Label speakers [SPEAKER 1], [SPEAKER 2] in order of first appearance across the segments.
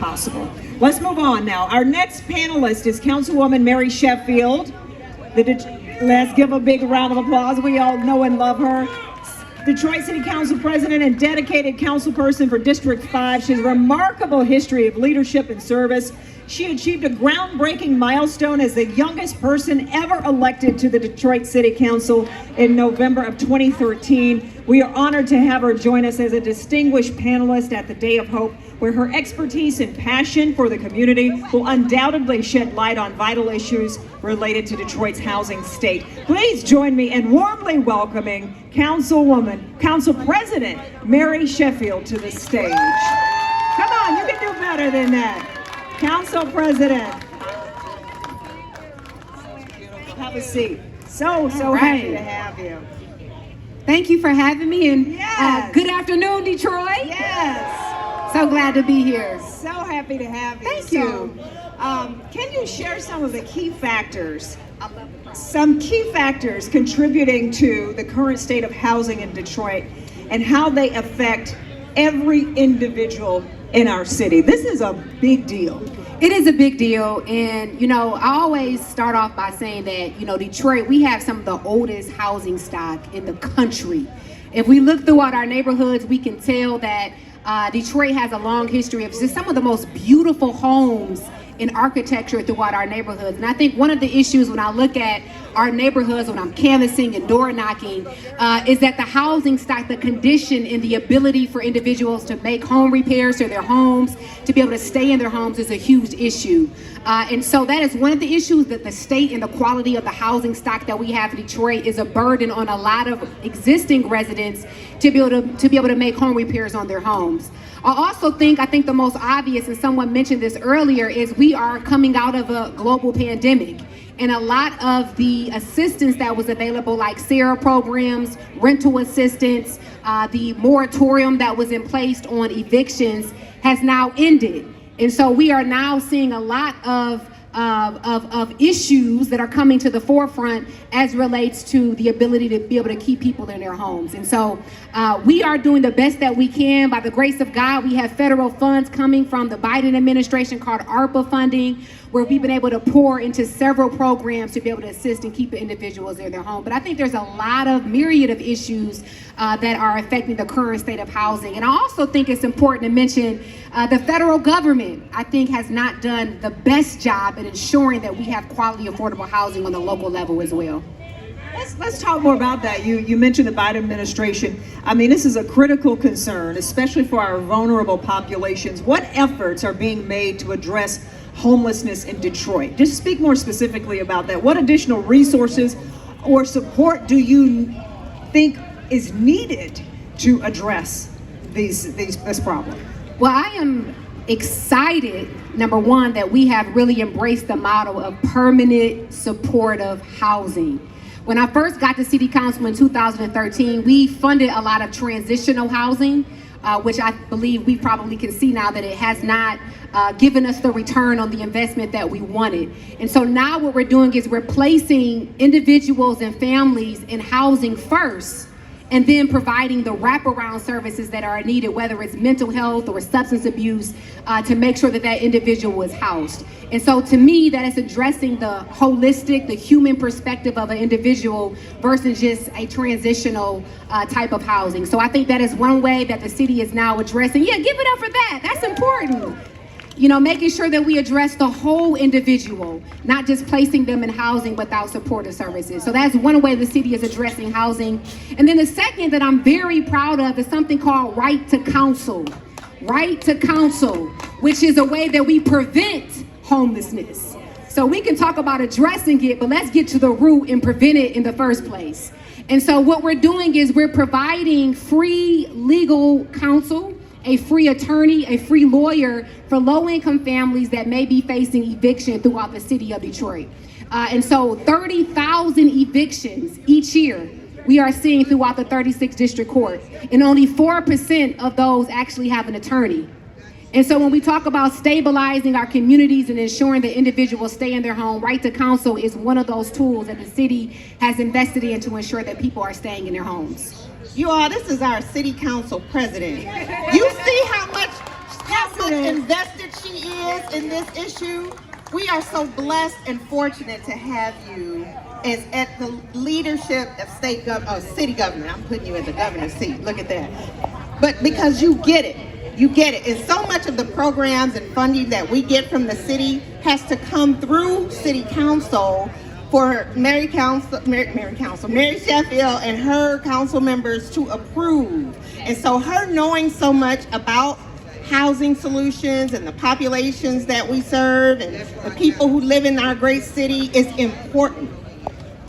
[SPEAKER 1] possible. Let's move on now. Our next panelist is Councilwoman Mary Sheffield. Let's give a big round of applause. We all know and love her. Detroit City Council President and dedicated councilperson for District 5. She has a remarkable history of leadership and service. She achieved a groundbreaking milestone as the youngest person ever elected to the Detroit City Council in November of 2013. We are honored to have her join us as a distinguished panelist at the Day of Hope, where her expertise and passion for the community will undoubtedly shed light on vital issues related to Detroit's housing state. Please join me in warmly welcoming Council President Mary Sheffield to the stage. Come on, you can do better than that. Council President. Have a seat. So happy to have you.
[SPEAKER 2] Thank you for having me, and
[SPEAKER 1] yes.
[SPEAKER 2] Good afternoon, Detroit.
[SPEAKER 1] Yes.
[SPEAKER 2] So glad to be here.
[SPEAKER 1] So happy to have you.
[SPEAKER 2] Thank you.
[SPEAKER 1] Can you share some of the key factors, contributing to the current state of housing in Detroit and how they affect every individual in our city? This is a big deal.
[SPEAKER 2] It is a big deal, and I always start off by saying that Detroit, we have some of the oldest housing stock in the country. If we look throughout our neighborhoods, we can tell that Detroit has a long history of just some of the most beautiful homes in architecture throughout our neighborhoods. And I think one of the issues when I look at our neighborhoods, when I'm canvassing and door knocking, is that the housing stock, the condition and the ability for individuals to make home repairs to their homes, to be able to stay in their homes is a huge issue. And so that is one of the issues, that the state and the quality of the housing stock that we have in Detroit is a burden on a lot of existing residents to be able to make home repairs on their homes. I think the most obvious, and someone mentioned this earlier, is we are coming out of a global pandemic. And a lot of the assistance that was available, like SARA programs, rental assistance, the moratorium that was in place on evictions has now ended. And so we are now seeing a lot of issues that are coming to the forefront as relates to the ability to be able to keep people in their homes. And so we are doing the best that we can. By the grace of God, we have federal funds coming from the Biden administration called ARPA funding, where we've been able to pour into several programs to be able to assist and keep individuals in their home. But I think there's a lot of myriad of issues that are affecting the current state of housing. And I also think it's important to mention the federal government, I think, has not done the best job at ensuring that we have quality, affordable housing on the local level as well.
[SPEAKER 1] Let's talk more about that. You mentioned the Biden administration. I mean, this is a critical concern, especially for our vulnerable populations. What efforts are being made to address homelessness in Detroit? Just speak more specifically about that. What additional resources or support do you think is needed to address this problem?
[SPEAKER 2] Well, I am excited, number one, that we have really embraced the model of permanent supportive housing. When I first got to City Council in 2013, we funded a lot of transitional housing, which I believe we probably can see now that it has not given us the return on the investment that we wanted. And so now what we're doing is we're placing individuals and families in housing first, and then providing the wraparound services that are needed, whether it's mental health or substance abuse, to make sure that that individual is housed. And so to me, that is addressing the holistic, the human perspective of an individual versus just a transitional type of housing. So I think that is one way that the city is now addressing. Yeah, give it up for that. That's important. Making sure that we address the whole individual, not just placing them in housing without supportive services. So that's one way the city is addressing housing. And then the second that I'm very proud of is something called Right to Counsel. Right to Counsel, which is a way that we prevent homelessness. So we can talk about addressing it, but let's get to the root and prevent it in the first place. And so what we're doing is we're providing free legal counsel, a free attorney, a free lawyer for low-income families that may be facing eviction throughout the city of Detroit. And so 30,000 evictions each year we are seeing throughout the 36 district courts, and only 4% of those actually have an attorney. And so when we talk about stabilizing our communities and ensuring that individuals stay in their home, Right to Counsel is one of those tools that the city has invested in to ensure that people are staying in their homes.
[SPEAKER 3] You all, this is our city council president. You see how how much invested she is in this issue. We are so blessed and fortunate to have you as at the leadership of city government. I'm putting you at the governor's seat. Look at that. But because you get it. You get it. And so much of the programs and funding that we get from the city has to come through city council for Mary Sheffield and her council members to approve. And so her knowing so much about housing solutions and the populations that we serve and the people who live in our great city is important.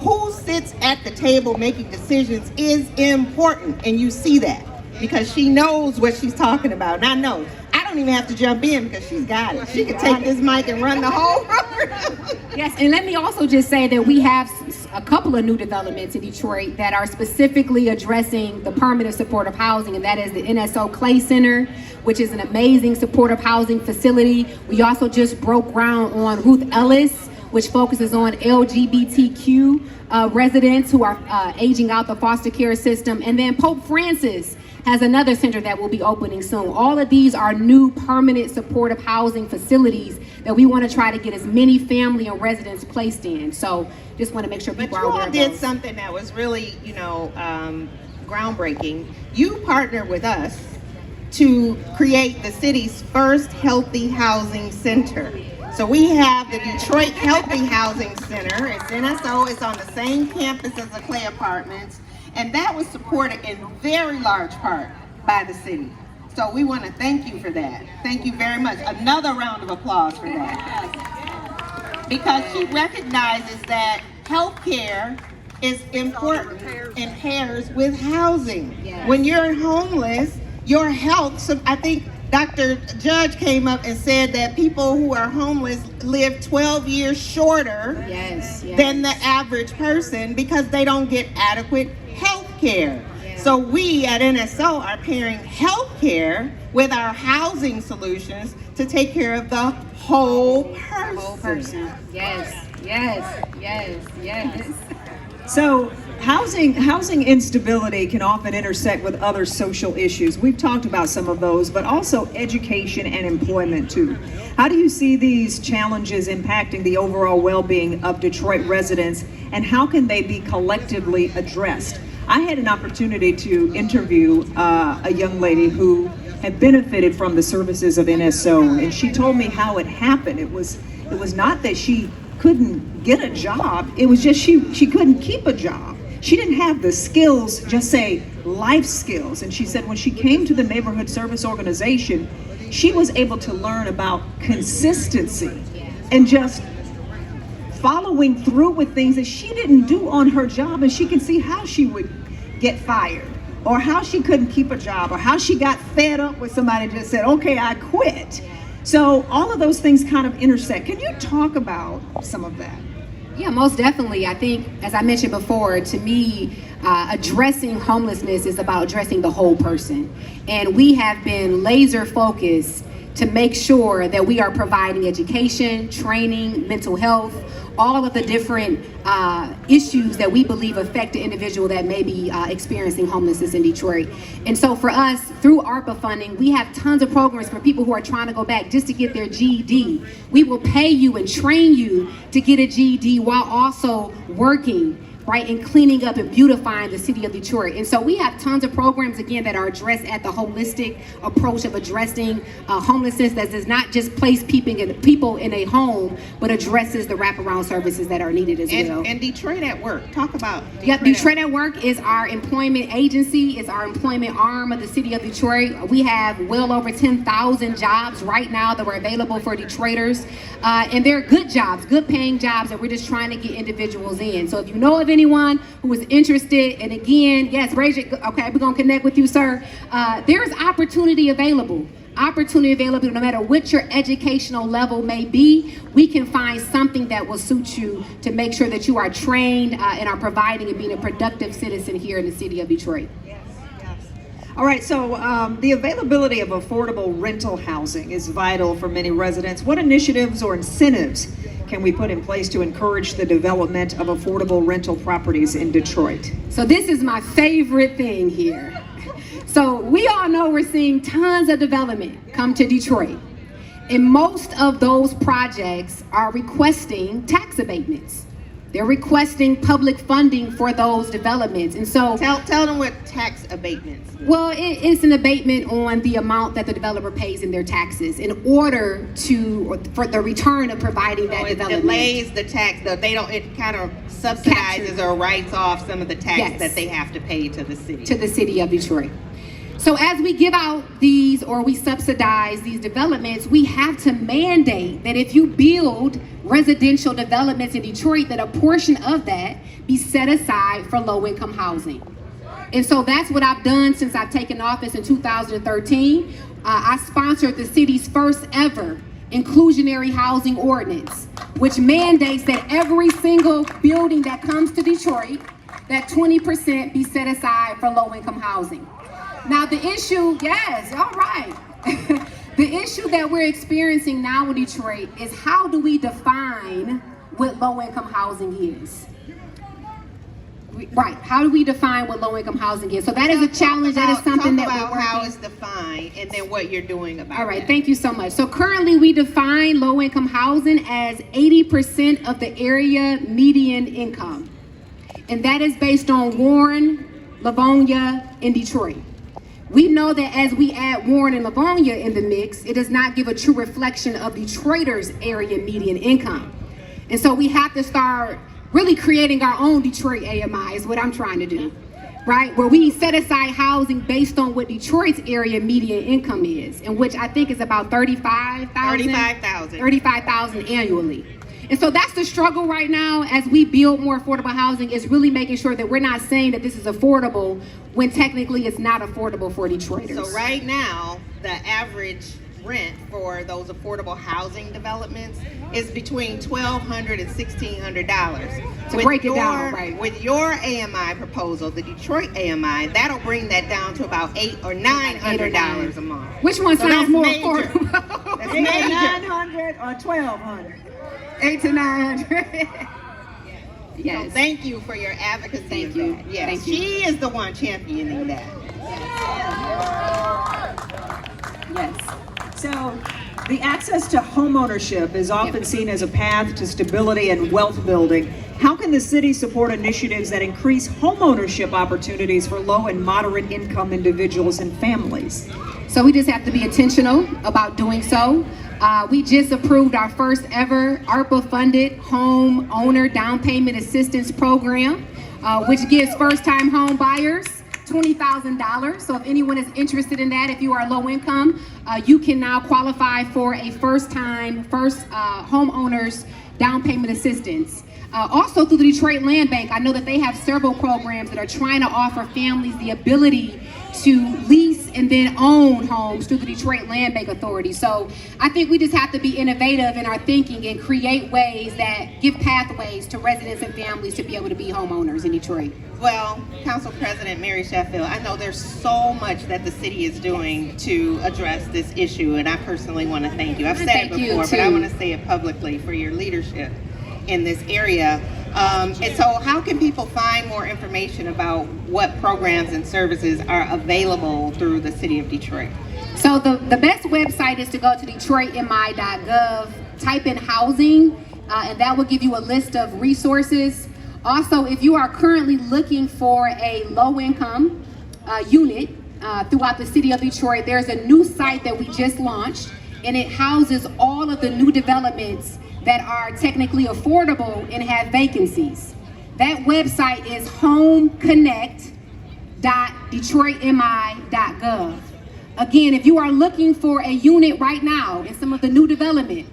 [SPEAKER 3] Who sits at the table making decisions is important, and you see that because she knows what she's talking about. And I know I don't even have to jump in because she's got it. She can take this mic and run the whole program.
[SPEAKER 2] Yes, and let me also just say that we have a couple of new developments in Detroit that are specifically addressing the permanent supportive housing, and that is the NSO Clay Center, which is an amazing supportive housing facility. We also just broke ground on Ruth Ellis, which focuses on LGBTQ residents who are aging out the foster care system. And then Pope Francis has another center that will be opening soon. All of these are new permanent supportive housing facilities that we want to try to get as many family and residents placed in. So just want to make sure people are aware of those.
[SPEAKER 3] But you all did something that was really, groundbreaking. You partnered with us to create the city's first healthy housing center. So we have the Detroit Healthy Housing Center. It's NSO. It's on the same campus as the Clay Apartments. And that was supported in very large part by the city. So we want to thank you for that. Thank you very much. Another round of applause for that. Because she recognizes that healthcare is important and pairs with housing.
[SPEAKER 2] Yes.
[SPEAKER 3] When you're homeless, your health, so I think Dr. Judge came up and said that people who are homeless live 12 years shorter than the average person because they don't get adequate health care.
[SPEAKER 2] Yeah.
[SPEAKER 3] So we at NSO are pairing health care with our housing solutions to take care of the whole person.
[SPEAKER 2] The whole person. Yes.
[SPEAKER 1] So housing instability can often intersect with other social issues. We've talked about some of those, but also education and employment too. How do you see these challenges impacting the overall well-being of Detroit residents, and how can they be collectively addressed? I had an opportunity to interview a young lady who had benefited from the services of NSO, and she told me how it happened. It was not that she couldn't get a job, it was just she couldn't keep a job. She didn't have the skills, just say life skills. And she said when she came to the neighborhood service organization, she was able to learn about consistency and just following through with things that she didn't do on her job, and she can see how she would get fired, or how she couldn't keep a job, or how she got fed up with somebody and just said, okay, I quit. So all of those things kind of intersect. Can you talk about some of that?
[SPEAKER 2] Yeah, most definitely. I think, as I mentioned before, to me, addressing homelessness is about addressing the whole person. And we have been laser focused to make sure that we are providing education, training, mental health, all of the different issues that we believe affect the individual that may be experiencing homelessness in Detroit. And so for us, through ARPA funding, we have tons of programs for people who are trying to go back just to get their GED. We will pay you and train you to get a GED while also working, right, and cleaning up and beautifying the city of Detroit. And so we have tons of programs, again, that are addressed at the holistic approach of addressing homelessness that does not just place people in a home, but addresses the wraparound services that are needed as well.
[SPEAKER 3] And Detroit at Work, talk about
[SPEAKER 2] Detroit at Work is our employment agency, is our employment arm of the city of Detroit. We have well over 10,000 jobs right now that are available for Detroiters. And they're good jobs, good paying jobs that we're just trying to get individuals in. So if you know of anyone who is interested, and again, yes, raise your, okay, we're gonna connect with you, sir. There's opportunity available no matter what your educational level may be. We can find something that will suit you to make sure that you are trained and are providing and being a productive citizen here in the city of Detroit.
[SPEAKER 1] All right, so the availability of affordable rental housing is vital for many residents. What initiatives or incentives can we put in place to encourage the development of affordable rental properties in Detroit?
[SPEAKER 2] So this is my favorite thing here. So we all know we're seeing tons of development come to Detroit. And most of those projects are requesting tax abatements. They're requesting public funding for those developments. And so
[SPEAKER 3] Tell them what tax abatements mean.
[SPEAKER 2] well, it's an abatement on the amount that the developer pays in their taxes in order for the return of providing that
[SPEAKER 3] So it
[SPEAKER 2] development.
[SPEAKER 3] delays the tax, though they don't, it kind of subsidizes or writes off some of the tax
[SPEAKER 2] Yes.
[SPEAKER 3] that they have to pay to the city.
[SPEAKER 2] To the city of Detroit. So as we give out these or we subsidize these developments, we have to mandate that if you build residential developments in Detroit, that a portion of that be set aside for low-income housing. And so that's what I've done since I've taken office in 2013. I sponsored the city's first ever inclusionary housing ordinance, which mandates that every single building that comes to Detroit, that 20% be set aside for low-income housing. Now the issue, yes, all right. The issue that we're experiencing now in Detroit is how do we define what low-income housing is? Right, how do we define what low-income housing is? So that is a challenge, that is something that we're working.
[SPEAKER 3] How it's defined and then what you're doing about it.
[SPEAKER 2] All right, thank you so much. So currently we define low-income housing as 80% of the area median income. And that is based on Warren, Livonia, and Detroit. We know that as we add Warren and Livonia in the mix, it does not give a true reflection of Detroiters' area median income. And so we have to start really creating our own Detroit AMI is what I'm trying to do, right? Where we set aside housing based on what Detroit's area median income is, and which I think is about $35,000 annually. And so that's the struggle right now as we build more affordable housing, is really making sure that we're not saying that this is affordable when technically it's not affordable for Detroiters.
[SPEAKER 3] So right now, the average rent for those affordable housing developments is between $1,200 and $1,600.
[SPEAKER 2] To break it down, right.
[SPEAKER 3] With your AMI proposal, the Detroit AMI, that'll bring that down to about $800 or $900 a month.
[SPEAKER 2] Which one
[SPEAKER 3] So
[SPEAKER 2] sounds
[SPEAKER 3] that's
[SPEAKER 2] more
[SPEAKER 3] major.
[SPEAKER 2] affordable?
[SPEAKER 3] That's major.
[SPEAKER 1] 900 or 1,200?
[SPEAKER 2] 800 to 900. Yes.
[SPEAKER 3] So thank you for your advocacy.
[SPEAKER 2] Thank
[SPEAKER 3] of
[SPEAKER 2] you.
[SPEAKER 3] that. Yes,
[SPEAKER 2] Thank you.
[SPEAKER 3] she is the one championing that.
[SPEAKER 1] Yes. So the access to homeownership is often seen as a path to stability and wealth building. How can the city support initiatives that increase homeownership opportunities for low and moderate income individuals and families?
[SPEAKER 2] So we just have to be intentional about doing so. We just approved our first ever ARPA-funded home owner down payment assistance program, which gives first-time home buyers $20,000. So if anyone is interested in that, if you are low income, you can now qualify for a first homeowners down payment assistance. Also through the Detroit Land Bank, I know that they have several programs that are trying to offer families the ability to lease and then own homes through the Detroit Land Bank Authority. So I think we just have to be innovative in our thinking and create ways that give pathways to residents and families to be able to be homeowners in Detroit.
[SPEAKER 3] Well, Council President Mary Sheffield, I know there's so much that the city is doing to address this issue, and I personally want to thank you. I've said it before, but I want to say it publicly for your leadership in this area. And so how can people find more information about what programs and services are available through the city of Detroit?
[SPEAKER 2] So the best website is to go to detroitmi.gov, type in housing, and that will give you a list of resources. Also, if you are currently looking for a low-income unit throughout the city of Detroit, there's a new site that we just launched, and it houses all of the new developments that are technically affordable and have vacancies. That website is homeconnect.detroitmi.gov. Again, if you are looking for a unit right now in some of the new development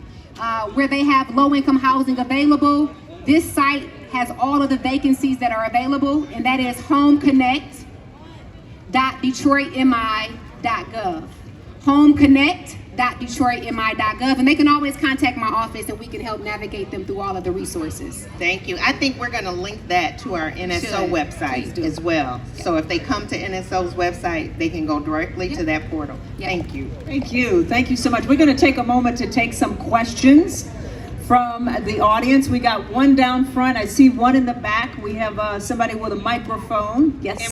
[SPEAKER 2] where they have low-income housing available, this site has all of the vacancies that are available, and that is homeconnect.detroitmi.gov. homeconnect.detroitmi.gov, and they can always contact my office and we can help navigate them through all of the resources.
[SPEAKER 3] Thank you. I think we're going to link that to our NSO website as well. So if they come to NSO's website, they can go directly to that portal. Thank you.
[SPEAKER 1] Thank you. Thank you so much. We're going to take a moment to take some questions from the audience. We got one down front. I see one in the back. We have somebody with a microphone. Yes.